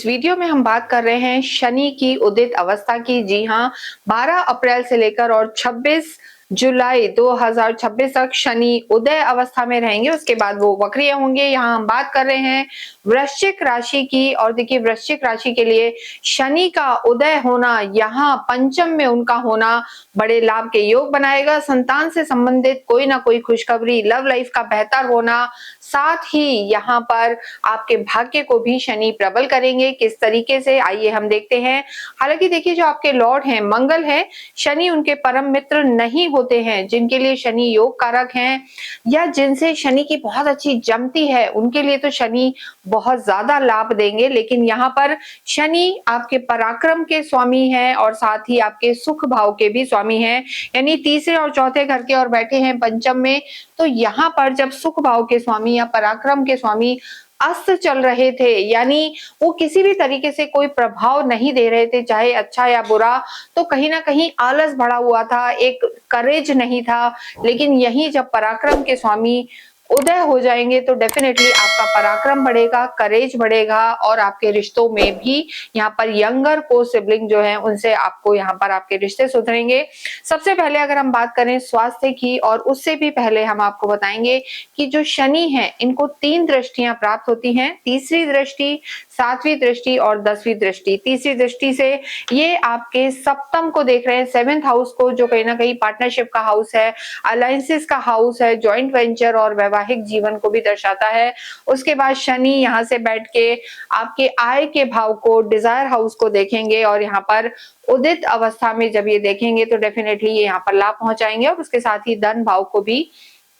इस वीडियो में हम बात कर रहे हैं शनि की उदित अवस्था की। जी हाँ, 12 अप्रैल से लेकर और 26 जुलाई 2026 तक शनि उदय अवस्था में रहेंगे, उसके बाद वो वक्रीय होंगे। यहाँ हम बात कर रहे हैं वृश्चिक राशि की, और देखिए वृश्चिक राशि के लिए शनि का उदय होना, यहाँ पंचम में उनका होना बड़े लाभ के योग बनाएगा। संतान से संबंधित कोई ना कोई खुशखबरी, लव लाइफ का बेहतर होना, साथ ही यहाँ पर आपके भाग्य को भी शनि प्रबल करेंगे। किस तरीके से, आइए हम देखते हैं। हालांकि देखिए, जो आपके लॉर्ड हैं मंगल है, शनि उनके परम मित्र नहीं होते हैं। जिनके लिए शनि योग कारक हैं या जिनसे शनि की बहुत अच्छी जमती है, उनके लिए तो शनि बहुत ज्यादा लाभ देंगे। लेकिन यहाँ पर शनि आपके पराक्रम के स्वामी हैं और साथ ही आपके सुख भाव के भी स्वामी हैं, यानी तीसरे और चौथे घर के, और बैठे हैं पंचम में। तो यहाँ पर जब सुख भाव के स्वामी या पराक्रम के स्वामी अस्त चल रहे थे, यानी वो किसी भी तरीके से कोई प्रभाव नहीं दे रहे थे, चाहे अच्छा या बुरा, तो कहीं ना कहीं आलस भरा हुआ था, एक करेज नहीं था। लेकिन यही जब पराक्रम के स्वामी उदय हो जाएंगे तो डेफिनेटली आपका पराक्रम बढ़ेगा, करेज बढ़ेगा, और आपके रिश्तों में भी यहाँ पर यंगर को सिबलिंग जो है उनसे आपको यहाँ पर आपके रिश्ते सुधरेंगे। सबसे पहले अगर हम बात करें स्वास्थ्य की, और उससे भी पहले हम आपको बताएंगे कि जो शनि है इनको 3 दृष्टियां प्राप्त होती हैं। तीसरी दृष्टि, 7वीं दृष्टि और 10वीं दृष्टि। तीसरी दृष्टि से ये आपके सप्तम को देख रहे हैं, 7th हाउस को, जो कहीं ना कहीं पार्टनरशिप का हाउस है, अलायंसेस का हाउस है, जॉइंट वेंचर और वैवाहिक जीवन को भी दर्शाता है। उसके बाद शनि यहाँ से बैठ के आपके आय के भाव को, डिजायर हाउस को देखेंगे, और यहाँ पर उदित अवस्था में जब ये देखेंगे तो डेफिनेटली ये यहाँ पर लाभ पहुंचाएंगे। और उसके साथ ही धन भाव को भी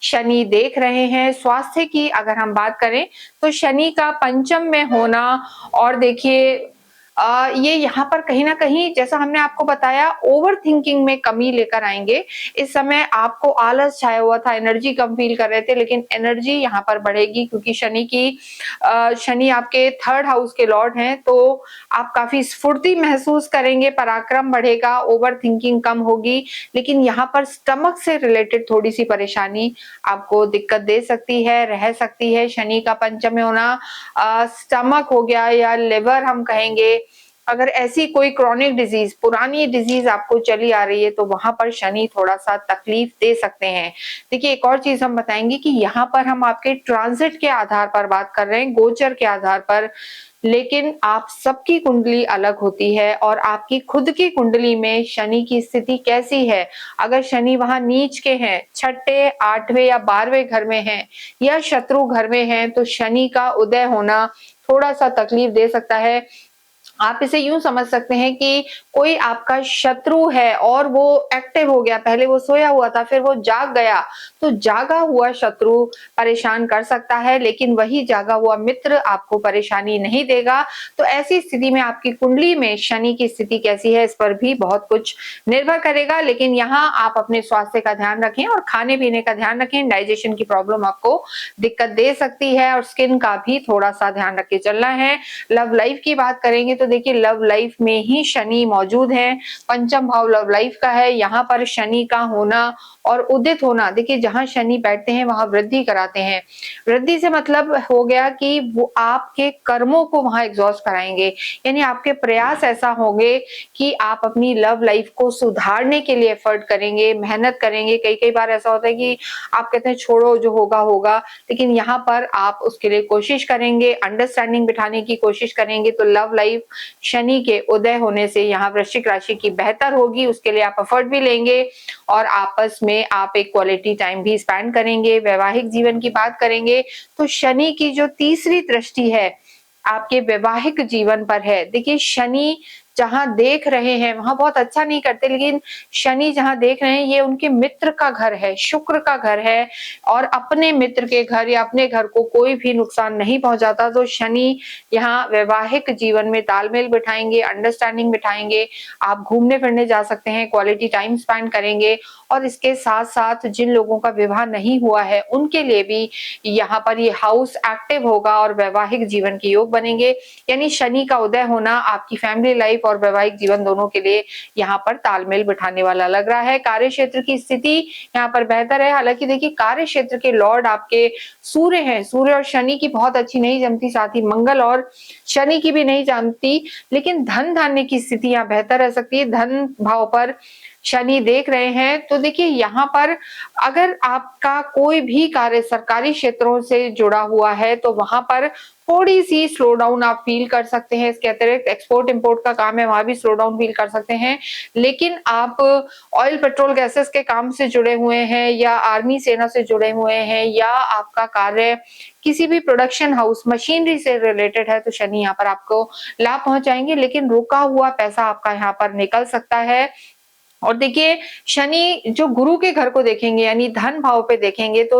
शनि देख रहे हैं। स्वास्थ्य की अगर हम बात करें तो शनि का पंचम में होना, और देखिए ये यहाँ पर कहीं ना कहीं, जैसा हमने आपको बताया, ओवर थिंकिंग में कमी लेकर आएंगे। इस समय आपको आलस छाया हुआ था, एनर्जी कम फील कर रहे थे, लेकिन एनर्जी यहाँ पर बढ़ेगी क्योंकि शनि आपके 3rd हाउस के लॉर्ड हैं। तो आप काफी स्फूर्ति महसूस करेंगे, पराक्रम बढ़ेगा, ओवर थिंकिंग कम होगी। लेकिन यहाँ पर स्टमक से रिलेटेड थोड़ी सी परेशानी आपको दिक्कत दे सकती है, रह सकती है। शनि का पंचम में होना, स्टमक हो गया या लिवर हम कहेंगे, अगर ऐसी कोई क्रॉनिक डिजीज, पुरानी डिजीज आपको चली आ रही है, तो वहां पर शनि थोड़ा सा तकलीफ दे सकते हैं। देखिए, एक और चीज हम बताएंगे कि यहाँ पर हम आपके ट्रांजिट के आधार पर बात कर रहे हैं, गोचर के आधार पर, लेकिन आप सबकी कुंडली अलग होती है, और आपकी खुद की कुंडली में शनि की स्थिति कैसी है। अगर शनि वहां नीच के हैं, 6ठे, 8वें या 12वें घर में हैं, या शत्रु घर में हैं, तो शनि का उदय होना थोड़ा सा तकलीफ दे सकता है। आप इसे यूं समझ सकते हैं कि कोई आपका शत्रु है और वो एक्टिव हो गया, पहले वो सोया हुआ था फिर वो जाग गया, तो जागा हुआ शत्रु परेशान कर सकता है, लेकिन वही जागा हुआ मित्र आपको परेशानी नहीं देगा। तो ऐसी स्थिति में आपकी कुंडली में शनि की स्थिति कैसी है, इस पर भी बहुत कुछ निर्भर करेगा। लेकिन यहाँ आप अपने स्वास्थ्य का ध्यान रखें और खाने पीने का ध्यान रखें। डाइजेशन की प्रॉब्लम आपको दिक्कत दे सकती है, और स्किन का भी थोड़ा सा ध्यान रख के चलना है। लव लाइफ की बात करेंगे तो देखिए, लव लाइफ में ही शनि मौजूद है, पंचम भाव लव लाइफ का है। यहाँ पर शनि का होना और उदित होना, देखिए जहां शनि बैठते हैं वहां वृद्धि कराते हैं। वृद्धि से मतलब हो गया कि वो आपके कर्मों को वहां एग्जॉस्ट कराएंगे, यानी आपके प्रयास ऐसा होंगे कि आप अपनी लव लाइफ को सुधारने के लिए एफर्ट करेंगे, मेहनत करेंगे। कई कई बार ऐसा होता है कि आप कहते हैं छोड़ो, जो होगा होगा, लेकिन यहाँ पर आप उसके लिए कोशिश करेंगे, अंडरस्टैंडिंग बिठाने की कोशिश करेंगे। तो लव लाइफ शनि के उदय होने से यहाँ वृश्चिक राशि की बेहतर होगी, उसके लिए आप एफर्ट भी लेंगे, और आपस में आप एक क्वालिटी टाइम भी स्पेंड करेंगे। वैवाहिक जीवन की बात करेंगे तो शनि की जो तीसरी दृष्टि है आपके वैवाहिक जीवन पर है। देखिए, शनि जहां देख रहे हैं वहां बहुत अच्छा नहीं करते, लेकिन शनि जहां देख रहे हैं ये उनके मित्र का घर है, शुक्र का घर है, और अपने मित्र के घर या अपने घर को कोई भी नुकसान नहीं पहुंचाता। तो शनि यहाँ वैवाहिक जीवन में तालमेल बिठाएंगे, अंडरस्टैंडिंग बिठाएंगे। आप घूमने फिरने जा सकते हैं, क्वालिटी टाइम स्पेंड करेंगे, और इसके साथ साथ जिन लोगों का विवाह नहीं हुआ है उनके लिए भी यहाँ पर ये हाउस एक्टिव होगा और वैवाहिक जीवन के योग बनेंगे। यानी शनि का उदय होना आपकी फैमिली लाइफ लाइफ और वैवाहिक जीवन दोनों के लिए यहाँ पर तालमेल बिठाने वाला लग रहा है। कार्य क्षेत्र की स्थिति यहाँ पर बेहतर है। हालांकि देखिए कार्य क्षेत्र के लॉर्ड आपके सूर्य हैं, सूर्य और शनि की बहुत अच्छी नहीं जमती, साथ ही मंगल और शनि की भी नहीं जमती, लेकिन धन धान्य की स्थिति यहाँ बेहतर रह सकती है। धन भाव पर शनि देख रहे हैं तो देखिए यहाँ पर अगर आपका कोई भी कार्य सरकारी क्षेत्रों से जुड़ा हुआ है तो वहां पर थोड़ी सी स्लो डाउन आप फील कर सकते हैं। इसके अतिरिक्त एक्सपोर्ट इंपोर्ट का काम है, वहां भी स्लो डाउन फील कर सकते हैं। लेकिन आप ऑयल पेट्रोल गैसेस के काम से जुड़े हुए हैं या आर्मी सेना से जुड़े हुए हैं या आपका कार्य किसी भी प्रोडक्शन हाउस मशीनरी से रिलेटेड है तो शनि यहाँ पर आपको लाभ पहुंचाएंगे, लेकिन रुका हुआ पैसा आपका यहाँ पर निकल सकता है। और देखिए शनि जो गुरु के घर को देखेंगे यानी धन भाव पे देखेंगे तो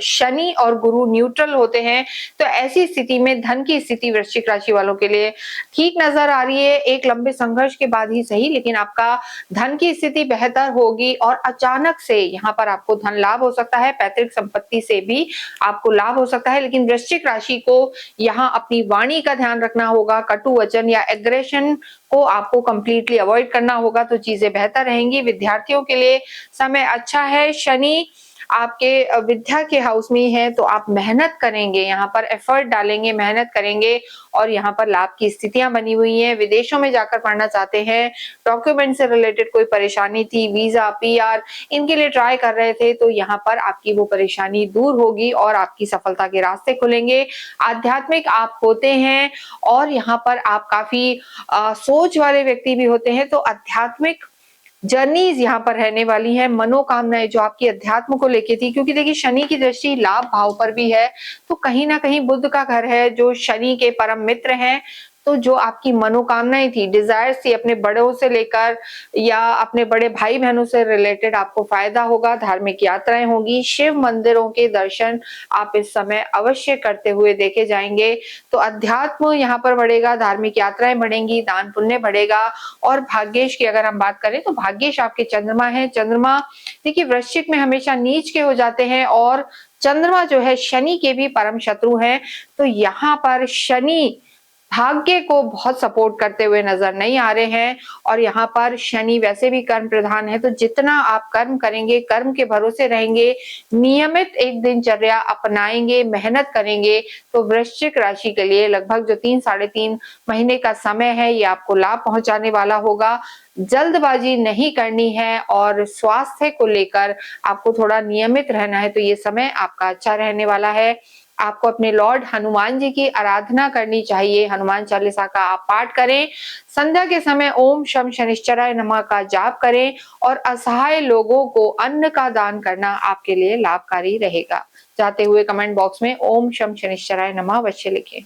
शनि और गुरु न्यूट्रल होते हैं, तो ऐसी स्थिति में धन की स्थिति वृश्चिक राशि वालों के लिए ठीक नजर आ रही है। एक लंबे संघर्ष के बाद ही सही, लेकिन आपका धन की स्थिति बेहतर होगी और अचानक से यहाँ पर आपको धन लाभ हो सकता है। पैतृक संपत्ति से भी आपको लाभ हो सकता है, लेकिन वृश्चिक राशि को यहाँ अपनी वाणी का ध्यान रखना होगा। कटु वचन या एग्रेशन को आपको कंप्लीटली अवॉइड करना होगा तो चीजें बेहतर रहेंगी। विद्यार्थियों के लिए समय अच्छा है। शनि आपके विद्या के हाउस में है तो आप मेहनत करेंगे, यहाँ पर एफर्ट डालेंगे, मेहनत करेंगे और यहाँ पर लाभ की स्थितियां बनी हुई हैं। विदेशों में जाकर पढ़ना चाहते हैं, डॉक्यूमेंट से रिलेटेड कोई परेशानी थी, वीजा पीआर इनके लिए ट्राई कर रहे थे तो यहाँ पर आपकी वो परेशानी दूर होगी और आपकी सफलता के रास्ते खुलेंगे। आध्यात्मिक आप होते हैं और यहाँ पर आप काफी सोच वाले व्यक्ति भी होते हैं, तो आध्यात्मिक जर्नीज यहाँ पर रहने वाली है। मनोकामनाएं जो आपकी अध्यात्म को लेके थी, क्योंकि देखिए शनि की दृष्टि लाभ भाव पर भी है तो कहीं ना कहीं बुध का घर है जो शनि के परम मित्र हैं, तो जो आपकी मनोकामनाएं थी, डिजायर्स थी अपने बड़ों से लेकर या अपने बड़े भाई बहनों से रिलेटेड आपको फायदा होगा। धार्मिक यात्राएं होगी, शिव मंदिरों के दर्शन आप इस समय अवश्य करते हुए देखे जाएंगे। तो अध्यात्म यहाँ पर बढ़ेगा, धार्मिक यात्राएं बढ़ेंगी, दान पुण्य बढ़ेगा। और भाग्येश की अगर हम बात करें तो भाग्येश आपके चंद्रमा है। चंद्रमा देखिए वृश्चिक में हमेशा नीच के हो जाते हैं और चंद्रमा जो है शनि के भी परम शत्रु हैं, तो यहाँ पर शनि भाग्य को बहुत सपोर्ट करते हुए नजर नहीं आ रहे हैं। और यहाँ पर शनि वैसे भी कर्म प्रधान है, तो जितना आप कर्म करेंगे, कर्म के भरोसे रहेंगे, नियमित एक दिनचर्या अपनाएंगे, मेहनत करेंगे तो वृश्चिक राशि के लिए लगभग जो 3-3.5 महीने का समय है ये आपको लाभ पहुंचाने वाला होगा। जल्दबाजी नहीं करनी है और स्वास्थ्य को लेकर आपको थोड़ा नियमित रहना है, तो ये समय आपका अच्छा रहने वाला है। आपको अपने लॉर्ड हनुमान जी की आराधना करनी चाहिए, हनुमान चालीसा का आप पाठ करें। संध्या के समय ओम शम शनिश्चराय नमः का जाप करें और असहाय लोगों को अन्न का दान करना आपके लिए लाभकारी रहेगा। जाते हुए कमेंट बॉक्स में ओम शम शनिश्चराय नमः अवश्य लिखें।